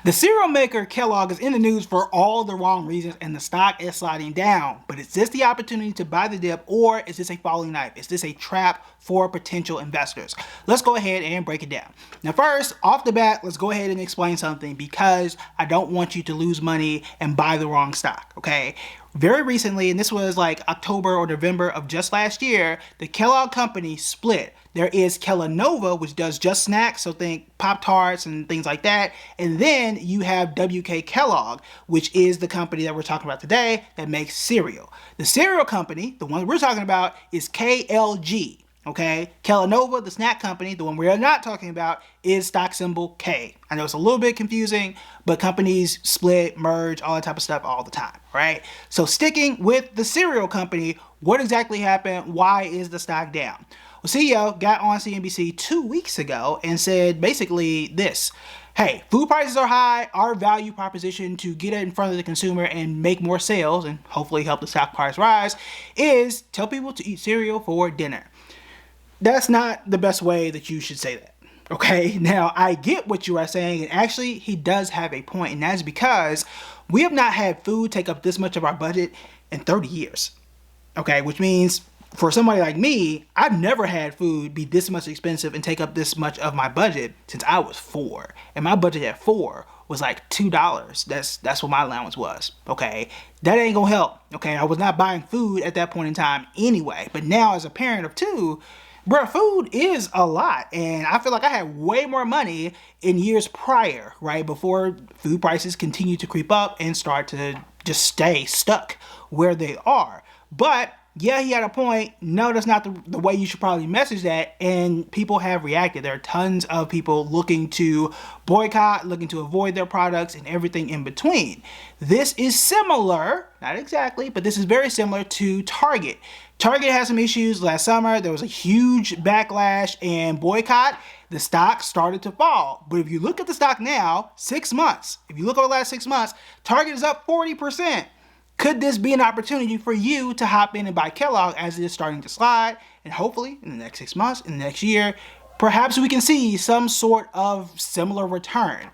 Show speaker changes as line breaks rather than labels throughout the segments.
The cereal maker Kellogg is in the news for all the wrong reasons and the stock is sliding down. But is this the opportunity to buy the dip, or is this a falling knife? Is this a trap for potential investors? Let's go ahead and break it down. Now first, off the bat, let's go ahead and explain something because I don't want you to lose money and buy the wrong stock, okay? Very recently, and this was like October or November of just last year, the Kellogg company split. There is Kellanova, which does just snacks, so think Pop-Tarts and things like that. And then you have WK Kellogg, which is the company that we're talking about today that makes cereal. The cereal company, the one we're talking about, is KLG. Okay, Kellanova, the snack company, the one we're not talking about, is stock symbol K. I know it's a little bit confusing, but companies split, merge, all that type of stuff all the time, right? So sticking with the cereal company, what exactly happened? Why is the stock down? Well, CEO got on CNBC 2 weeks ago and said basically this: hey, food prices are high. Our value proposition to get it in front of the consumer and make more sales and hopefully help the stock price rise is tell people to eat cereal for dinner. That's not the best way that you should say that. Okay, now I get what you are saying, and actually he does have a point, and that's because we have not had food take up this much of our budget in 30 years. Okay, which means for somebody like me, I've never had food be this much expensive and take up this much of my budget since I was 4. And my budget at 4 was like $2. That's what my allowance was. Okay, that ain't gonna help. Okay, I was not buying food at that point in time anyway. But now as a parent of 2, bro, food is a lot, and I feel like I had way more money in years prior, right, before food prices continue to creep up and start to just stay stuck where they are. But yeah, he had a point. No, that's not the way you should probably message that, and people have reacted. There are tons of people looking to boycott, looking to avoid their products, and everything in between. This is similar, not exactly, but this is very similar to Target. Target had some issues last summer. There was a huge backlash and boycott. The stock started to fall. But if you look at the stock now, 6 months, if you look over the last 6 months, Target is up 40%. Could this be an opportunity for you to hop in and buy Kellogg as it is starting to slide? And hopefully in the next 6 months, in the next year, perhaps we can see some sort of similar return.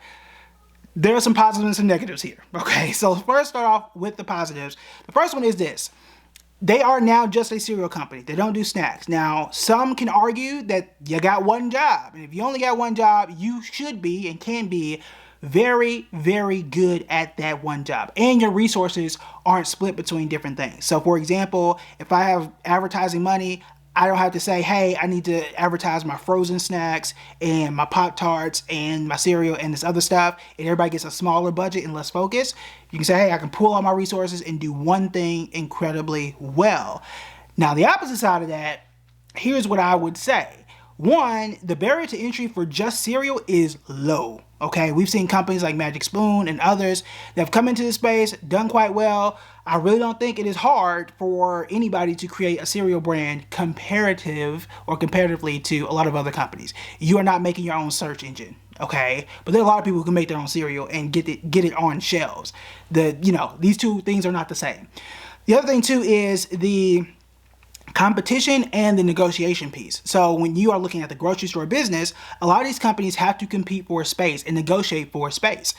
There are some positives and some negatives here. Okay, so first start off with the positives. The first one is this: they are now just a cereal company. They don't do snacks. Now, some can argue that you got one job. And if you only got one job, you should be and can be very, very good at that one job. And your resources aren't split between different things. So for example, if I have advertising money, I don't have to say, hey, I need to advertise my frozen snacks and my Pop-Tarts and my cereal and this other stuff, and everybody gets a smaller budget and less focus. You can say, hey, I can pull all my resources and do one thing incredibly well. Now, the opposite side of that, here's what I would say. One, the barrier to entry for just cereal is low. Okay, we've seen companies like Magic Spoon and others that have come into the space, done quite well. I really don't think it is hard for anybody to create a cereal brand comparatively to a lot of other companies. You are not making your own search engine, okay? But there are a lot of people who can make their own cereal and get it on shelves. These two things are not the same. The other thing too is the competition and the negotiation piece. So when you are looking at the grocery store business, a lot of these companies have to compete for a space and negotiate for a space.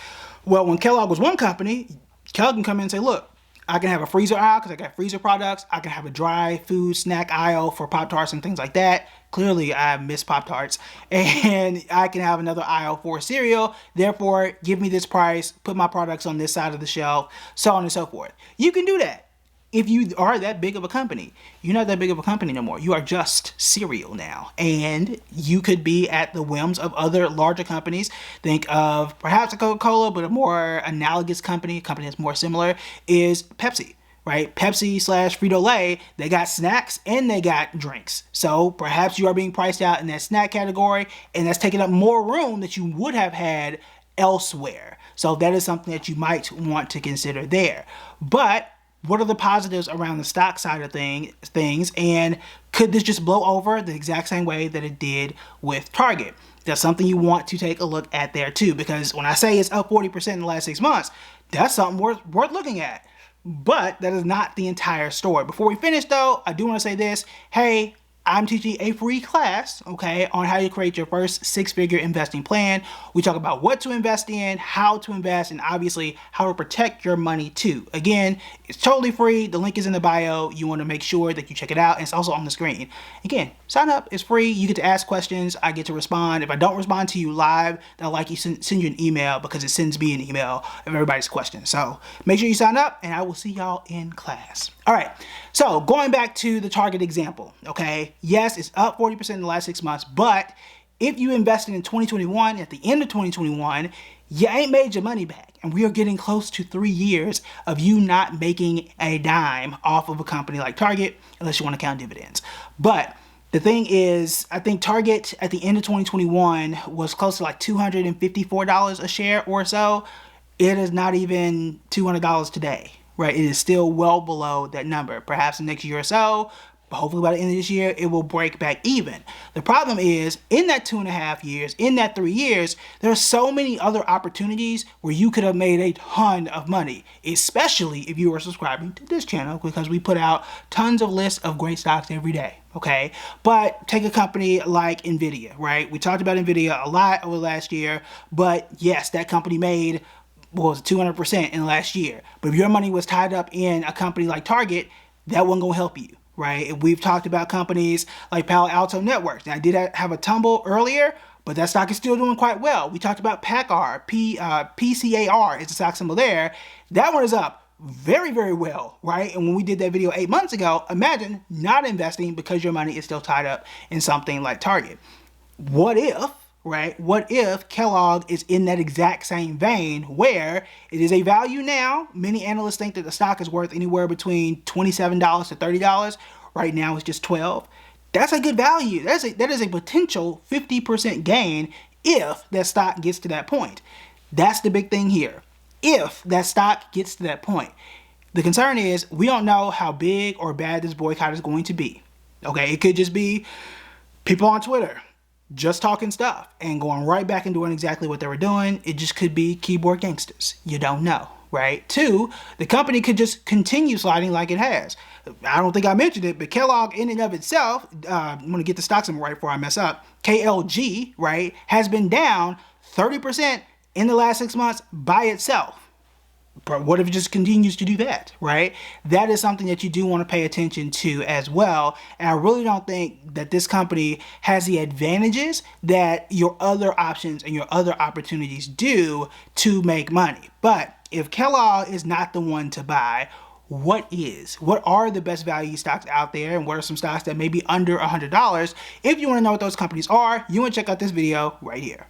Well, when Kellogg was one company, Kellogg can come in and say, look, I can have a freezer aisle because I got freezer products. I can have a dry food snack aisle for Pop-Tarts and things like that. Clearly, I miss Pop-Tarts. And I can have another aisle for cereal. Therefore, give me this price, put my products on this side of the shelf, so on and so forth. You can do that. If you are that big of a company, you're not that big of a company no more. You are just cereal now. And you could be at the whims of other larger companies. Think of perhaps a Coca-Cola, but a more analogous company, a company that's more similar, is Pepsi, right? Pepsi / Frito-Lay, they got snacks and they got drinks. So perhaps you are being priced out in that snack category, and that's taking up more room that you would have had elsewhere. So that is something that you might want to consider there. But what are the positives around the stock side of things, and could this just blow over the exact same way that it did with Target? That's something you want to take a look at there too, because when I say it's up 40% in the last 6 months, that's something worth looking at. But that is not the entire story. Before we finish though, I do want to say this. Hey, I'm teaching a free class, okay, on how to create your first six-figure investing plan. We talk about what to invest in, how to invest, and obviously how to protect your money too. Again, it's totally free. The link is in the bio. You want to make sure that you check it out. And it's also on the screen. Again, sign up. It's free. You get to ask questions. I get to respond. If I don't respond to you live, then I'll likely send you an email because it sends me an email of everybody's questions. So make sure you sign up, and I will see y'all in class. All right, so going back to the Target example, okay? Yes, it's up 40% in the last 6 months, but if you invested in 2021, at the end of 2021, you ain't made your money back. And we are getting close to 3 years of you not making a dime off of a company like Target, unless you want to count dividends. But the thing is, I think Target at the end of 2021 was close to like $254 a share or so. It is not even $200 today. Right, it is still well below that number. Perhaps the next year or so, but hopefully by the end of this year, it will break back even. The problem is, in that 2.5 years, in that 3 years, there are so many other opportunities where you could have made a ton of money, especially if you were subscribing to this channel, because we put out tons of lists of great stocks every day. Okay, but take a company like Nvidia, right? We talked about Nvidia a lot over the last year, but yes, that company made was 200% in the last year. But if your money was tied up in a company like Target, that wasn't gonna help you, right? We've talked about companies like Palo Alto Networks. Now, I did have a tumble earlier, but that stock is still doing quite well. We talked about PACCAR, PCAR is the stock symbol there. That one is up very, very well, right? And when we did that video 8 months ago, imagine not investing because your money is still tied up in something like Target. What if, right? What if Kellogg is in that exact same vein where it is a value now? Many analysts think that the stock is worth anywhere between $27 to $30. Right now it's just $12. That's a good value. That is a potential 50% gain if that stock gets to that point. That's the big thing here. If that stock gets to that point. The concern is we don't know how big or bad this boycott is going to be. Okay, it could just be people on Twitter just talking stuff and going right back and doing exactly what they were doing. It just could be keyboard gangsters. You don't know, right? 2, the company could just continue sliding like it has. I don't think I mentioned it, but Kellogg in and of itself, I'm going to get the stock symbol right before I mess up, KLG, right, has been down 30% in the last 6 months by itself. But what if it just continues to do that, right? That is something that you do want to pay attention to as well. And I really don't think that this company has the advantages that your other options and your other opportunities do to make money. But if Kellogg is not the one to buy, what is? What are the best value stocks out there? And what are some stocks that may be under $100? If you want to know what those companies are, you want to check out this video right here.